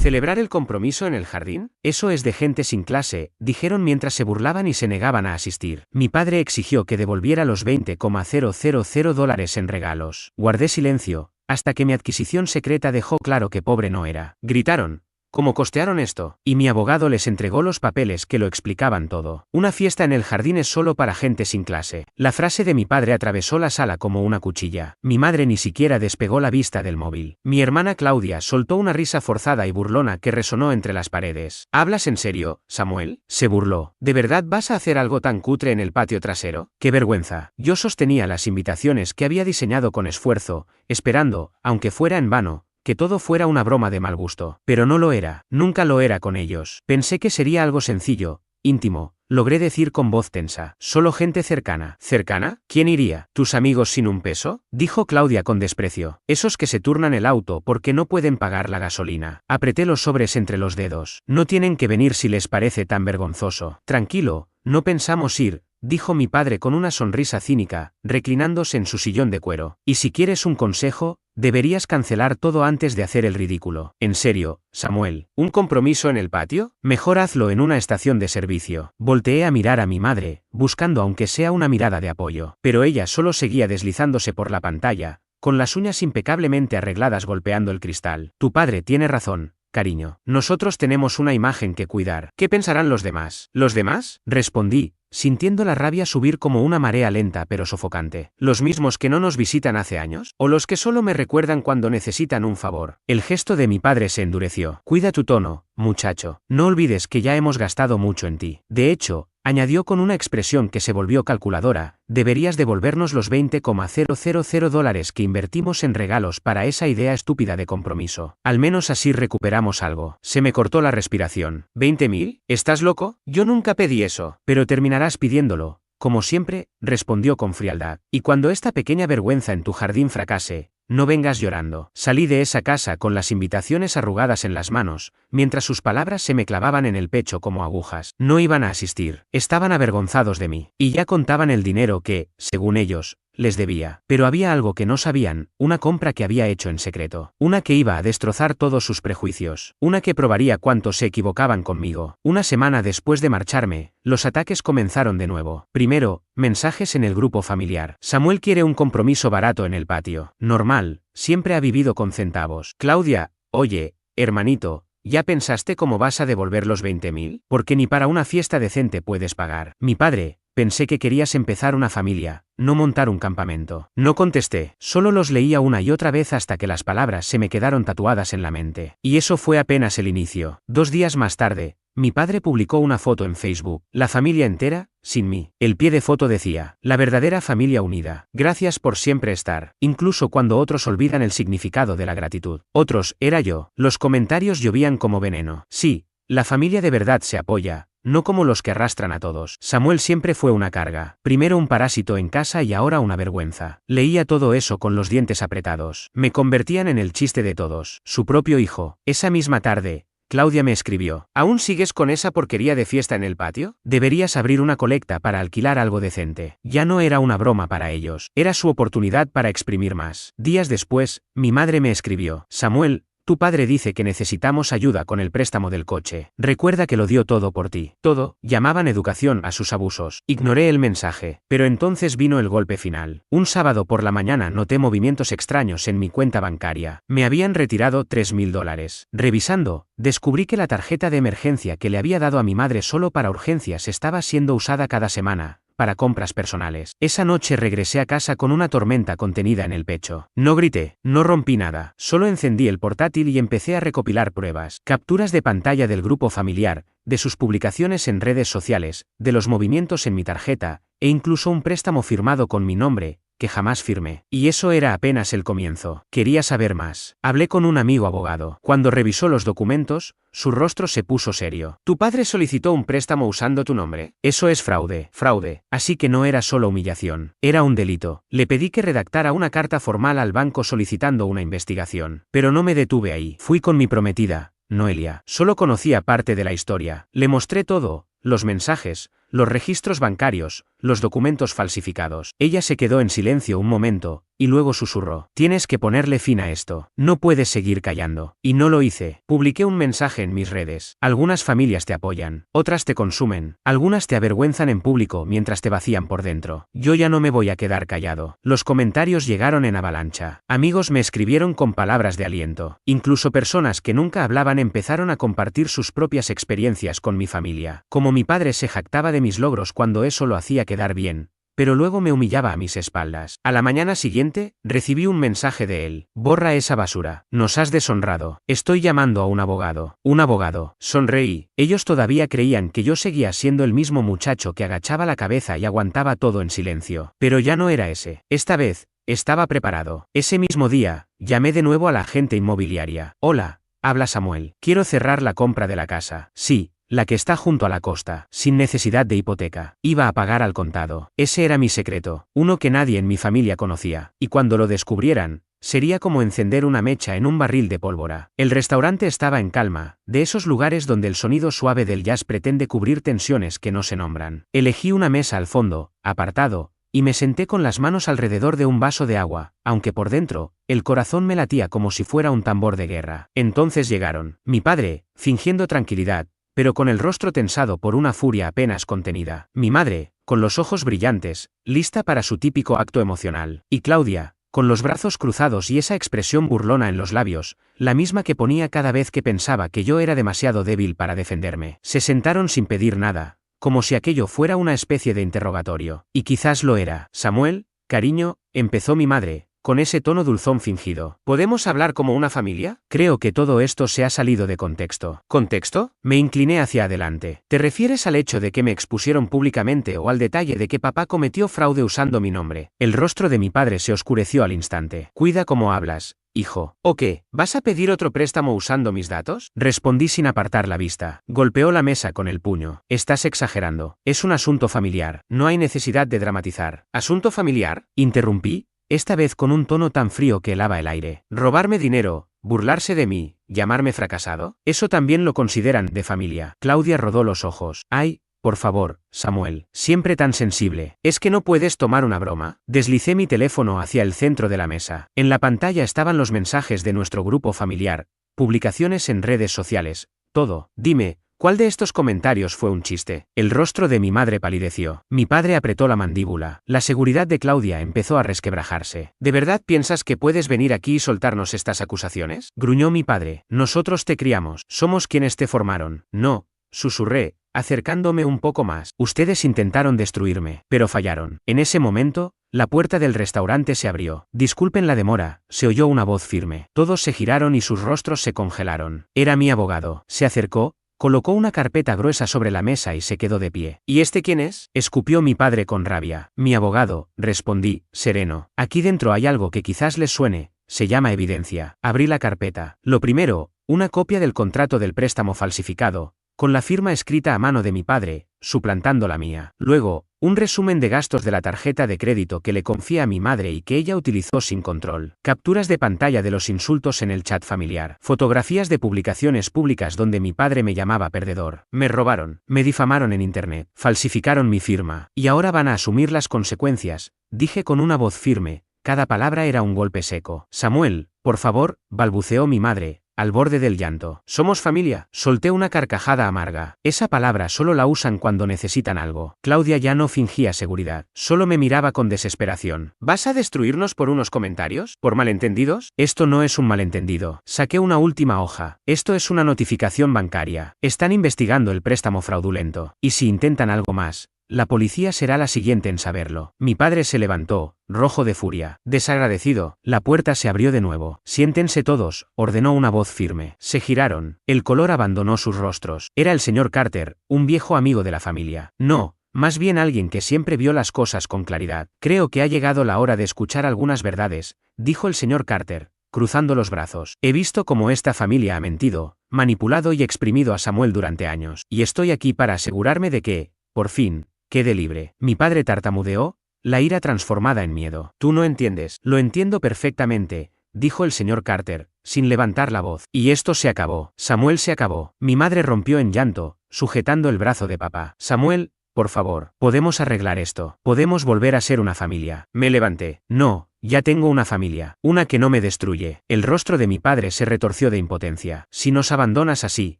¿Celebrar el compromiso en el jardín? Eso es de gente sin clase, dijeron mientras se burlaban y se negaban a asistir. Mi padre exigió que devolviera los $20,000 en regalos. Guardé silencio, hasta que mi adquisición secreta dejó claro que pobre no era. Gritaron: ¿cómo costearon esto? Y mi abogado les entregó los papeles que lo explicaban todo. Una fiesta en el jardín es solo para gente sin clase. La frase de mi padre atravesó la sala como una cuchilla. Mi madre ni siquiera despegó la vista del móvil. Mi hermana Claudia soltó una risa forzada y burlona que resonó entre las paredes. ¿Hablas en serio, Samuel?, se burló. ¿De verdad vas a hacer algo tan cutre en el patio trasero? ¡Qué vergüenza! Yo sostenía las invitaciones que había diseñado con esfuerzo, esperando, aunque fuera en vano, que todo fuera una broma de mal gusto. Pero no lo era, nunca lo era con ellos. Pensé que sería algo sencillo, íntimo, logré decir con voz tensa. Solo gente cercana. ¿Cercana? ¿Quién iría? ¿Tus amigos sin un peso?, dijo Claudia con desprecio. Esos que se turnan el auto porque no pueden pagar la gasolina. Apreté los sobres entre los dedos. No tienen que venir si les parece tan vergonzoso. Tranquilo, no pensamos ir, dijo mi padre con una sonrisa cínica, reclinándose en su sillón de cuero. Y si quieres un consejo, deberías cancelar todo antes de hacer el ridículo. En serio, Samuel, ¿un compromiso en el patio? Mejor hazlo en una estación de servicio. Volteé a mirar a mi madre, buscando aunque sea una mirada de apoyo. Pero ella solo seguía deslizándose por la pantalla, con las uñas impecablemente arregladas golpeando el cristal. Tu padre tiene razón, cariño. Nosotros tenemos una imagen que cuidar. ¿Qué pensarán los demás? ¿Los demás?, respondí, sintiendo la rabia subir como una marea lenta pero sofocante. ¿Los mismos que no nos visitan hace años? ¿O los que solo me recuerdan cuando necesitan un favor? El gesto de mi padre se endureció. Cuida tu tono, muchacho. No olvides que ya hemos gastado mucho en ti. De hecho, añadió con una expresión que se volvió calculadora, deberías devolvernos los $20,000 que invertimos en regalos para esa idea estúpida de compromiso. Al menos así recuperamos algo. Se me cortó la respiración. ¿20,000? ¿Estás loco? Yo nunca pedí eso. Pero terminarás pidiéndolo, como siempre, respondió con frialdad. Y cuando esta pequeña vergüenza en tu jardín fracase, no vengas llorando. Salí de esa casa con las invitaciones arrugadas en las manos, mientras sus palabras se me clavaban en el pecho como agujas. No iban a asistir. Estaban avergonzados de mí. Y ya contaban el dinero que, según ellos, les debía. Pero había algo que no sabían, una compra que había hecho en secreto. Una que iba a destrozar todos sus prejuicios. Una que probaría cuánto se equivocaban conmigo. Una semana después de marcharme, los ataques comenzaron de nuevo. Primero, mensajes en el grupo familiar. Samuel quiere un compromiso barato en el patio. Normal, siempre ha vivido con centavos. Claudia: oye, hermanito, ¿ya pensaste cómo vas a devolver los 20,000? Porque ni para una fiesta decente puedes pagar. Mi padre: pensé que querías empezar una familia, no montar un campamento. No contesté, solo los leía una y otra vez hasta que las palabras se me quedaron tatuadas en la mente. Y eso fue apenas el inicio. 2 días más tarde, mi padre publicó una foto en Facebook. La familia entera, sin mí. El pie de foto decía: la verdadera familia unida. Gracias por siempre estar, incluso cuando otros olvidan el significado de la gratitud. Otros, era yo. Los comentarios llovían como veneno. Sí, la familia de verdad se apoya, no como los que arrastran a todos. Samuel siempre fue una carga. Primero un parásito en casa y ahora una vergüenza. Leía todo eso con los dientes apretados. Me convertían en el chiste de todos. Su propio hijo. Esa misma tarde, Claudia me escribió: ¿aún sigues con esa porquería de fiesta en el patio? Deberías abrir una colecta para alquilar algo decente. Ya no era una broma para ellos. Era su oportunidad para exprimir más. Días después, mi madre me escribió: Samuel, tu padre dice que necesitamos ayuda con el préstamo del coche. Recuerda que lo dio todo por ti. Todo. Llamaban educación a sus abusos. Ignoré el mensaje. Pero entonces vino el golpe final. Un sábado por la mañana noté movimientos extraños en mi cuenta bancaria. Me habían retirado $3,000. Revisando, descubrí que la tarjeta de emergencia que le había dado a mi madre solo para urgencias estaba siendo usada cada semana, para compras personales. Esa noche regresé a casa con una tormenta contenida en el pecho. No grité, no rompí nada, solo encendí el portátil y empecé a recopilar pruebas, capturas de pantalla del grupo familiar, de sus publicaciones en redes sociales, de los movimientos en mi tarjeta, e incluso un préstamo firmado con mi nombre, que jamás firmé. Y eso era apenas el comienzo. Quería saber más. Hablé con un amigo abogado. Cuando revisó los documentos, su rostro se puso serio. ¿Tu padre solicitó un préstamo usando tu nombre? Eso es fraude. Fraude. Así que no era solo humillación. Era un delito. Le pedí que redactara una carta formal al banco solicitando una investigación. Pero no me detuve ahí. Fui con mi prometida, Noelia. Solo conocía parte de la historia. Le mostré todo: los mensajes, los registros bancarios, los documentos falsificados. Ella se quedó en silencio un momento, y luego susurró. Tienes que ponerle fin a esto. No puedes seguir callando. Y no lo hice. Publiqué un mensaje en mis redes. Algunas familias te apoyan, otras te consumen, algunas te avergüenzan en público mientras te vacían por dentro. Yo ya no me voy a quedar callado. Los comentarios llegaron en avalancha. Amigos me escribieron con palabras de aliento. Incluso personas que nunca hablaban empezaron a compartir sus propias experiencias con mi familia. Como mi padre se jactaba de mis logros cuando eso lo hacía quedar bien, pero luego me humillaba a mis espaldas. A la mañana siguiente, recibí un mensaje de él. Borra esa basura. Nos has deshonrado. Estoy llamando a un abogado. Un abogado. Sonreí. Ellos todavía creían que yo seguía siendo el mismo muchacho que agachaba la cabeza y aguantaba todo en silencio. Pero ya no era ese. Esta vez, estaba preparado. Ese mismo día, llamé de nuevo a la agente inmobiliaria. Hola, habla Samuel. Quiero cerrar la compra de la casa. Sí. La que está junto a la costa, sin necesidad de hipoteca. Iba a pagar al contado. Ese era mi secreto, uno que nadie en mi familia conocía, y cuando lo descubrieran, sería como encender una mecha en un barril de pólvora. El restaurante estaba en calma, de esos lugares donde el sonido suave del jazz pretende cubrir tensiones que no se nombran. Elegí una mesa al fondo, apartado, y me senté con las manos alrededor de un vaso de agua, aunque por dentro, el corazón me latía como si fuera un tambor de guerra. Entonces llegaron. Mi padre, fingiendo tranquilidad, pero con el rostro tensado por una furia apenas contenida. Mi madre, con los ojos brillantes, lista para su típico acto emocional. Y Claudia, con los brazos cruzados y esa expresión burlona en los labios, la misma que ponía cada vez que pensaba que yo era demasiado débil para defenderme. Se sentaron sin pedir nada, como si aquello fuera una especie de interrogatorio. Y quizás lo era. Samuel, cariño, empezó mi madre, con ese tono dulzón fingido. ¿Podemos hablar como una familia? Creo que todo esto se ha salido de contexto. ¿Contexto? Me incliné hacia adelante. ¿Te refieres al hecho de que me expusieron públicamente o al detalle de que papá cometió fraude usando mi nombre? El rostro de mi padre se oscureció al instante. Cuida cómo hablas, hijo. ¿O qué? ¿Vas a pedir otro préstamo usando mis datos? Respondí sin apartar la vista. Golpeó la mesa con el puño. Estás exagerando. Es un asunto familiar. No hay necesidad de dramatizar. ¿Asunto familiar? Interrumpí, esta vez con un tono tan frío que helaba el aire. ¿Robarme dinero? ¿Burlarse de mí? ¿Llamarme fracasado? Eso también lo consideran de familia. Claudia rodó los ojos. Ay, por favor, Samuel, siempre tan sensible. ¿Es que no puedes tomar una broma? Deslicé mi teléfono hacia el centro de la mesa. En la pantalla estaban los mensajes de nuestro grupo familiar, publicaciones en redes sociales, todo. Dime, ¿cuál de estos comentarios fue un chiste? El rostro de mi madre palideció. Mi padre apretó la mandíbula. La seguridad de Claudia empezó a resquebrajarse. ¿De verdad piensas que puedes venir aquí y soltarnos estas acusaciones? Gruñó mi padre. Nosotros te criamos. Somos quienes te formaron. No, susurré, acercándome un poco más. Ustedes intentaron destruirme, pero fallaron. En ese momento, la puerta del restaurante se abrió. Disculpen la demora, se oyó una voz firme. Todos se giraron y sus rostros se congelaron. Era mi abogado. Se acercó, colocó una carpeta gruesa sobre la mesa y se quedó de pie. ¿Y este quién es? Escupió mi padre con rabia. Mi abogado, respondí, sereno. Aquí dentro hay algo que quizás les suene, se llama evidencia. Abrí la carpeta. Lo primero, una copia del contrato del préstamo falsificado, con la firma escrita a mano de mi padre, suplantando la mía. Luego, un resumen de gastos de la tarjeta de crédito que le confié a mi madre y que ella utilizó sin control. Capturas de pantalla de los insultos en el chat familiar. Fotografías de publicaciones públicas donde mi padre me llamaba perdedor. Me robaron, me difamaron en internet, falsificaron mi firma. Y ahora van a asumir las consecuencias, dije con una voz firme. Cada palabra era un golpe seco. Samuel, por favor, balbuceó mi madre, al borde del llanto. ¿Somos familia? Solté una carcajada amarga. Esa palabra solo la usan cuando necesitan algo. Claudia ya no fingía seguridad. Solo me miraba con desesperación. ¿Vas a destruirnos por unos comentarios? ¿Por malentendidos? Esto no es un malentendido. Saqué una última hoja. Esto es una notificación bancaria. Están investigando el préstamo fraudulento. Y si intentan algo más, la policía será la siguiente en saberlo. Mi padre se levantó, rojo de furia. Desagradecido, la puerta se abrió de nuevo. Siéntense todos, ordenó una voz firme. Se giraron. El color abandonó sus rostros. Era el señor Carter, un viejo amigo de la familia. No, más bien alguien que siempre vio las cosas con claridad. Creo que ha llegado la hora de escuchar algunas verdades, dijo el señor Carter, cruzando los brazos. He visto cómo esta familia ha mentido, manipulado y exprimido a Samuel durante años. Y estoy aquí para asegurarme de que, por fin, quede libre. Mi padre tartamudeó, la ira transformada en miedo. Tú no entiendes. Lo entiendo perfectamente, dijo el señor Carter, sin levantar la voz. Y esto se acabó. Samuel se acabó. Mi madre rompió en llanto, sujetando el brazo de papá. Samuel, por favor, podemos arreglar esto. Podemos volver a ser una familia. Me levanté. No. Ya tengo una familia, una que no me destruye. El rostro de mi padre se retorció de impotencia. Si nos abandonas así,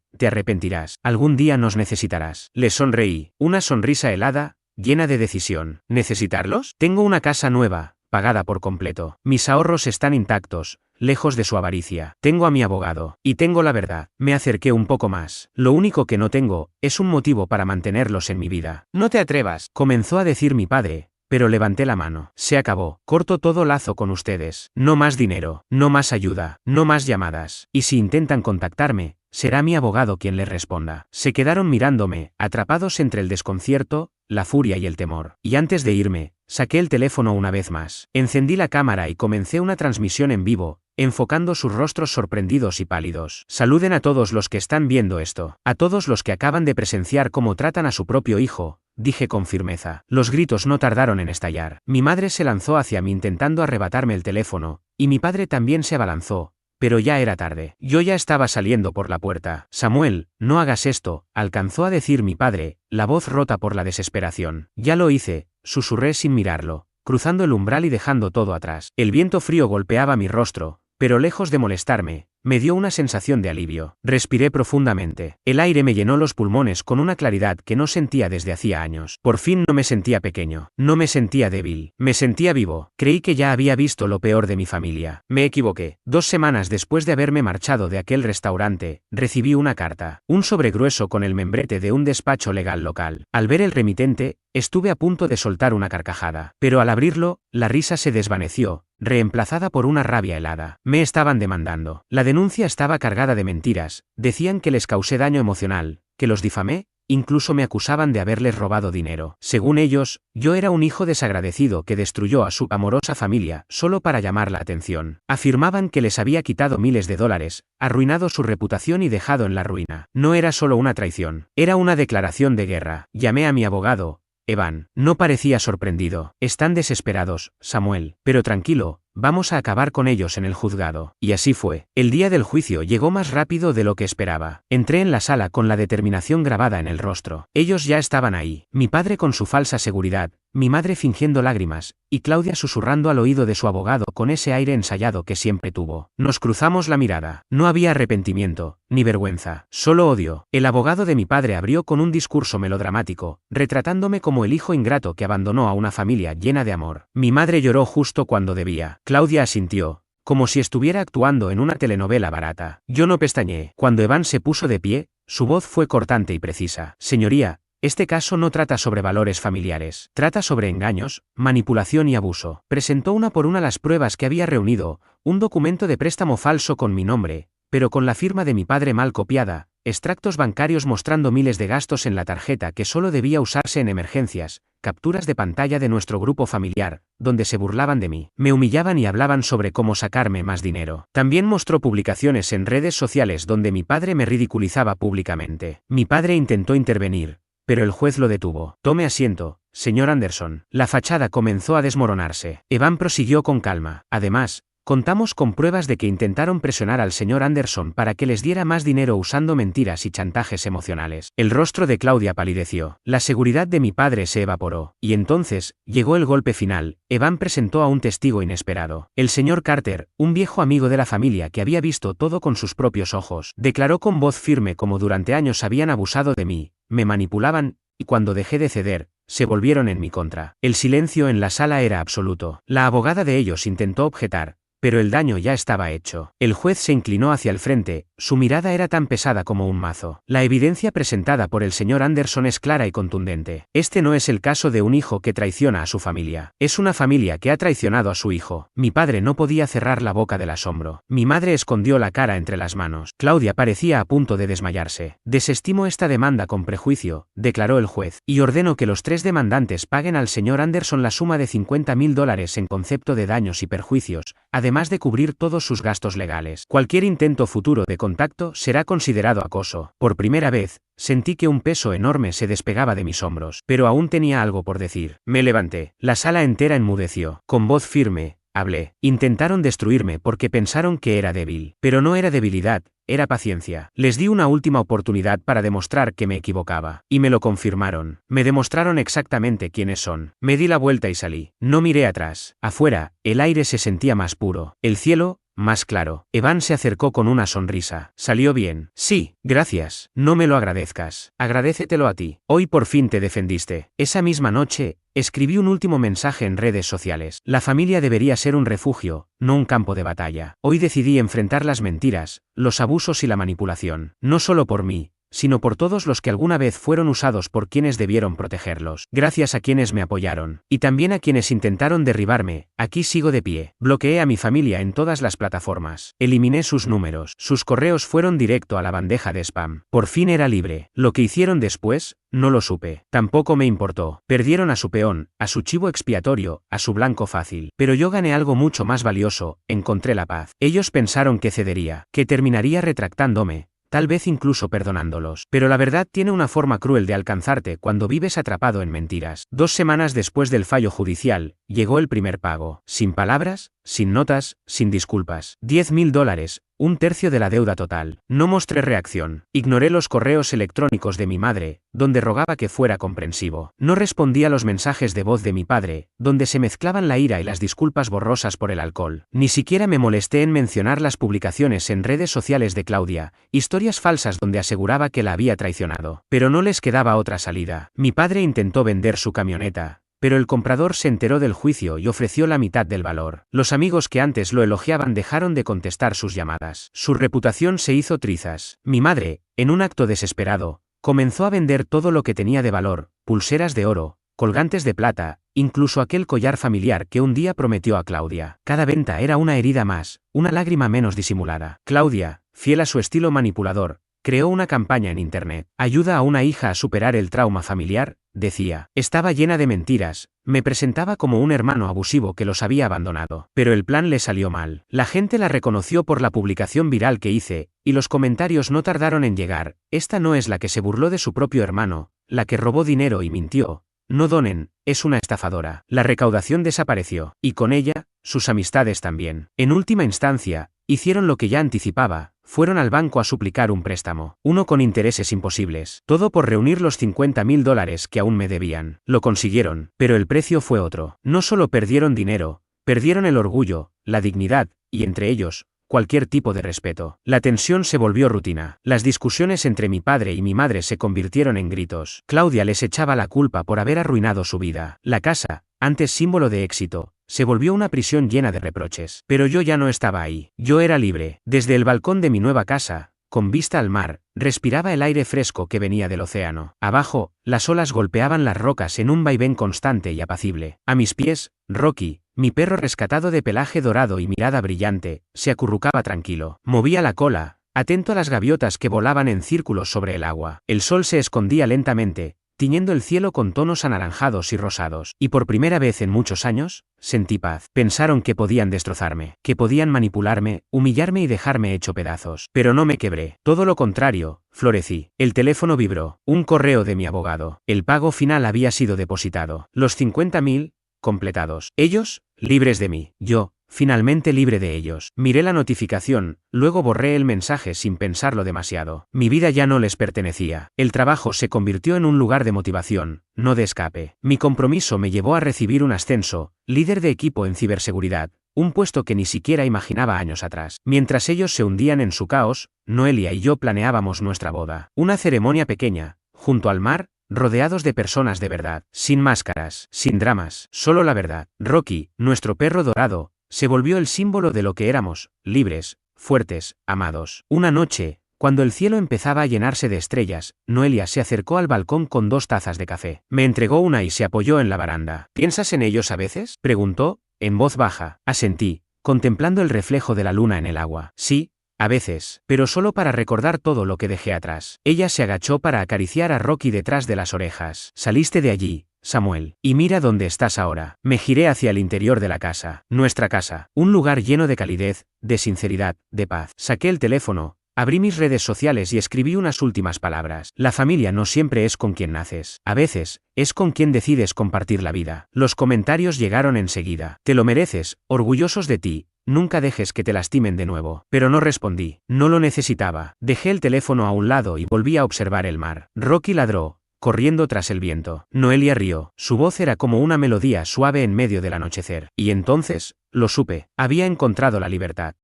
te arrepentirás. Algún día nos necesitarás. Le sonreí, una sonrisa helada, llena de decisión. ¿Necesitarlos? Tengo una casa nueva, pagada por completo. Mis ahorros están intactos, lejos de su avaricia. Tengo a mi abogado. Y tengo la verdad. Me acerqué un poco más. Lo único que no tengo, es un motivo para mantenerlos en mi vida. No te atrevas, comenzó a decir mi padre. Pero levanté la mano. Se acabó. Corto todo lazo con ustedes. No más dinero, no más ayuda, no más llamadas. Y si intentan contactarme, será mi abogado quien les responda. Se quedaron mirándome, atrapados entre el desconcierto, la furia y el temor. Y antes de irme, saqué el teléfono una vez más. Encendí la cámara y comencé una transmisión en vivo, enfocando sus rostros sorprendidos y pálidos. Saluden a todos los que están viendo esto. A todos los que acaban de presenciar cómo tratan a su propio hijo, dije con firmeza. Los gritos no tardaron en estallar. Mi madre se lanzó hacia mí intentando arrebatarme el teléfono, y mi padre también se abalanzó, pero ya era tarde. Yo ya estaba saliendo por la puerta. Samuel, no hagas esto, alcanzó a decir mi padre, la voz rota por la desesperación. Ya lo hice, susurré sin mirarlo, cruzando el umbral y dejando todo atrás. El viento frío golpeaba mi rostro, pero lejos de molestarme, me dio una sensación de alivio. Respiré profundamente. El aire me llenó los pulmones con una claridad que no sentía desde hacía años. Por fin no me sentía pequeño, no me sentía débil, me sentía vivo. Creí que ya había visto lo peor de mi familia. Me equivoqué. 2 semanas después de haberme marchado de aquel restaurante, recibí una carta, un sobre grueso con el membrete de un despacho legal local. Al ver el remitente, estuve a punto de soltar una carcajada, pero al abrirlo, la risa se desvaneció, reemplazada por una rabia helada. Me estaban demandando. La denuncia estaba cargada de mentiras, decían que les causé daño emocional, que los difamé, incluso me acusaban de haberles robado dinero. Según ellos, yo era un hijo desagradecido que destruyó a su amorosa familia solo para llamar la atención. Afirmaban que les había quitado miles de dólares, arruinado su reputación y dejado en la ruina. No era solo una traición, era una declaración de guerra. Llamé a mi abogado, Evan. No parecía sorprendido. Están desesperados, Samuel. Pero tranquilo, vamos a acabar con ellos en el juzgado. Y así fue. El día del juicio llegó más rápido de lo que esperaba. Entré en la sala con la determinación grabada en el rostro. Ellos ya estaban ahí. Mi padre con su falsa seguridad, mi madre fingiendo lágrimas, y Claudia susurrando al oído de su abogado con ese aire ensayado que siempre tuvo. Nos cruzamos la mirada. No había arrepentimiento, ni vergüenza, solo odio. El abogado de mi padre abrió con un discurso melodramático, retratándome como el hijo ingrato que abandonó a una familia llena de amor. Mi madre lloró justo cuando debía. Claudia asintió, como si estuviera actuando en una telenovela barata. Yo no pestañeé. Cuando Evan se puso de pie, su voz fue cortante y precisa. Señoría, este caso no trata sobre valores familiares, trata sobre engaños, manipulación y abuso. Presentó una por una las pruebas que había reunido, un documento de préstamo falso con mi nombre, pero con la firma de mi padre mal copiada, extractos bancarios mostrando miles de gastos en la tarjeta que solo debía usarse en emergencias, capturas de pantalla de nuestro grupo familiar, donde se burlaban de mí, me humillaban y hablaban sobre cómo sacarme más dinero. También mostró publicaciones en redes sociales donde mi padre me ridiculizaba públicamente. Mi padre intentó intervenir, pero el juez lo detuvo. Tome asiento, señor Anderson. La fachada comenzó a desmoronarse. Evan prosiguió con calma. Además, contamos con pruebas de que intentaron presionar al señor Anderson para que les diera más dinero usando mentiras y chantajes emocionales. El rostro de Claudia palideció. La seguridad de mi padre se evaporó. Y entonces, llegó el golpe final. Evan presentó a un testigo inesperado. El señor Carter, un viejo amigo de la familia que había visto todo con sus propios ojos, declaró con voz firme cómo durante años habían abusado de mí, me manipulaban, y cuando dejé de ceder, se volvieron en mi contra. El silencio en la sala era absoluto. La abogada de ellos intentó objetar, pero el daño ya estaba hecho. El juez se inclinó hacia el frente, su mirada era tan pesada como un mazo. La evidencia presentada por el señor Anderson es clara y contundente. Este no es el caso de un hijo que traiciona a su familia. Es una familia que ha traicionado a su hijo. Mi padre no podía cerrar la boca del asombro. Mi madre escondió la cara entre las manos. Claudia parecía a punto de desmayarse. Desestimo esta demanda con prejuicio, declaró el juez, y ordeno que los 3 demandantes paguen al señor Anderson la suma de $50.000 en concepto de daños y perjuicios, además de cubrir todos sus gastos legales. Cualquier intento futuro de contacto será considerado acoso. Por primera vez, sentí que un peso enorme se despegaba de mis hombros, pero aún tenía algo por decir. Me levanté. La sala entera enmudeció. Con voz firme, hablé. Intentaron destruirme porque pensaron que era débil. Pero no era debilidad, era paciencia. Les di una última oportunidad para demostrar que me equivocaba. Y me lo confirmaron. Me demostraron exactamente quiénes son. Me di la vuelta y salí. No miré atrás. Afuera, el aire se sentía más puro. El cielo, más claro. Evan se acercó con una sonrisa. ¿Salió bien? Sí, gracias. No me lo agradezcas. Agradécetelo a ti. Hoy por fin te defendiste. Esa misma noche, escribí un último mensaje en redes sociales. La familia debería ser un refugio, no un campo de batalla. Hoy decidí enfrentar las mentiras, los abusos y la manipulación. No solo por mí, sino por todos los que alguna vez fueron usados por quienes debieron protegerlos. Gracias a quienes me apoyaron. Y también a quienes intentaron derribarme, aquí sigo de pie. Bloqueé a mi familia en todas las plataformas. Eliminé sus números. Sus correos fueron directo a la bandeja de spam. Por fin era libre. Lo que hicieron después, no lo supe. Tampoco me importó. Perdieron a su peón, a su chivo expiatorio, a su blanco fácil. Pero yo gané algo mucho más valioso, encontré la paz. Ellos pensaron que cedería, que terminaría retractándome, tal vez incluso perdonándolos. Pero la verdad tiene una forma cruel de alcanzarte cuando vives atrapado en mentiras. 2 semanas después del fallo judicial, llegó el primer pago. Sin palabras, sin notas, sin disculpas. $10.000, un tercio de la deuda total. No mostré reacción. Ignoré los correos electrónicos de mi madre, donde rogaba que fuera comprensivo. No respondí a los mensajes de voz de mi padre, donde se mezclaban la ira y las disculpas borrosas por el alcohol. Ni siquiera me molesté en mencionar las publicaciones en redes sociales de Claudia, historias falsas donde aseguraba que la había traicionado. Pero no les quedaba otra salida. Mi padre intentó vender su camioneta, pero el comprador se enteró del juicio y ofreció la mitad del valor. Los amigos que antes lo elogiaban dejaron de contestar sus llamadas. Su reputación se hizo trizas. Mi madre, en un acto desesperado, comenzó a vender todo lo que tenía de valor: pulseras de oro, colgantes de plata, incluso aquel collar familiar que un día prometió a Claudia. Cada venta era una herida más, una lágrima menos disimulada. Claudia, fiel a su estilo manipulador, creó una campaña en internet. Ayuda a una hija a superar el trauma familiar, decía. Estaba llena de mentiras, me presentaba como un hermano abusivo que los había abandonado. Pero el plan le salió mal. La gente la reconoció por la publicación viral que hice, y los comentarios no tardaron en llegar. Esta no es la que se burló de su propio hermano, la que robó dinero y mintió. No donen, es una estafadora. La recaudación desapareció, y con ella, sus amistades también. En última instancia, hicieron lo que ya anticipaba, fueron al banco a suplicar un préstamo, uno con intereses imposibles, todo por reunir los $50.000 que aún me debían. Lo consiguieron, pero el precio fue otro. No solo perdieron dinero, perdieron el orgullo, la dignidad, y entre ellos, cualquier tipo de respeto. La tensión se volvió rutina. Las discusiones entre mi padre y mi madre se convirtieron en gritos. Claudia les echaba la culpa por haber arruinado su vida. La casa, antes símbolo de éxito, se volvió una prisión llena de reproches. Pero yo ya no estaba ahí. Yo era libre. Desde el balcón de mi nueva casa, con vista al mar, respiraba el aire fresco que venía del océano. Abajo, las olas golpeaban las rocas en un vaivén constante y apacible. A mis pies, Rocky, mi perro rescatado de pelaje dorado y mirada brillante, se acurrucaba tranquilo. Movía la cola, atento a las gaviotas que volaban en círculos sobre el agua. El sol se escondía lentamente, tiñendo el cielo con tonos anaranjados y rosados. Y por primera vez en muchos años, sentí paz. Pensaron que podían destrozarme, que podían manipularme, humillarme y dejarme hecho pedazos. Pero no me quebré. Todo lo contrario, florecí. El teléfono vibró. Un correo de mi abogado. El pago final había sido depositado. Los 50.000, completados. Ellos, libres de mí. Yo, finalmente libre de ellos. Miré la notificación, luego borré el mensaje sin pensarlo demasiado. Mi vida ya no les pertenecía. El trabajo se convirtió en un lugar de motivación, no de escape. Mi compromiso me llevó a recibir un ascenso, líder de equipo en ciberseguridad, un puesto que ni siquiera imaginaba años atrás. Mientras ellos se hundían en su caos, Noelia y yo planeábamos nuestra boda. Una ceremonia pequeña, junto al mar, rodeados de personas de verdad, sin máscaras, sin dramas, solo la verdad. Rocky, nuestro perro dorado, se volvió el símbolo de lo que éramos, libres, fuertes, amados. Una noche, cuando el cielo empezaba a llenarse de estrellas, Noelia se acercó al balcón con 2 tazas de café. Me entregó una y se apoyó en la baranda. ¿Piensas en ellos a veces?, preguntó, en voz baja. Asentí, contemplando el reflejo de la luna en el agua. Sí, a veces, pero solo para recordar todo lo que dejé atrás. Ella se agachó para acariciar a Rocky detrás de las orejas. Saliste de allí, Samuel, y mira dónde estás ahora. Me giré hacia el interior de la casa, nuestra casa, un lugar lleno de calidez, de sinceridad, de paz. Saqué el teléfono, abrí mis redes sociales y escribí unas últimas palabras. La familia no siempre es con quien naces. A veces, es con quien decides compartir la vida. Los comentarios llegaron enseguida. Te lo mereces, orgullosos de ti. nunca dejes que te lastimen de nuevo. Pero no respondí, no lo necesitaba. Dejé el teléfono a un lado y volví a observar el mar. Rocky ladró, corriendo tras el viento. Noelia rió, su voz era como una melodía suave en medio del anochecer. Y entonces, lo supe, había encontrado la libertad.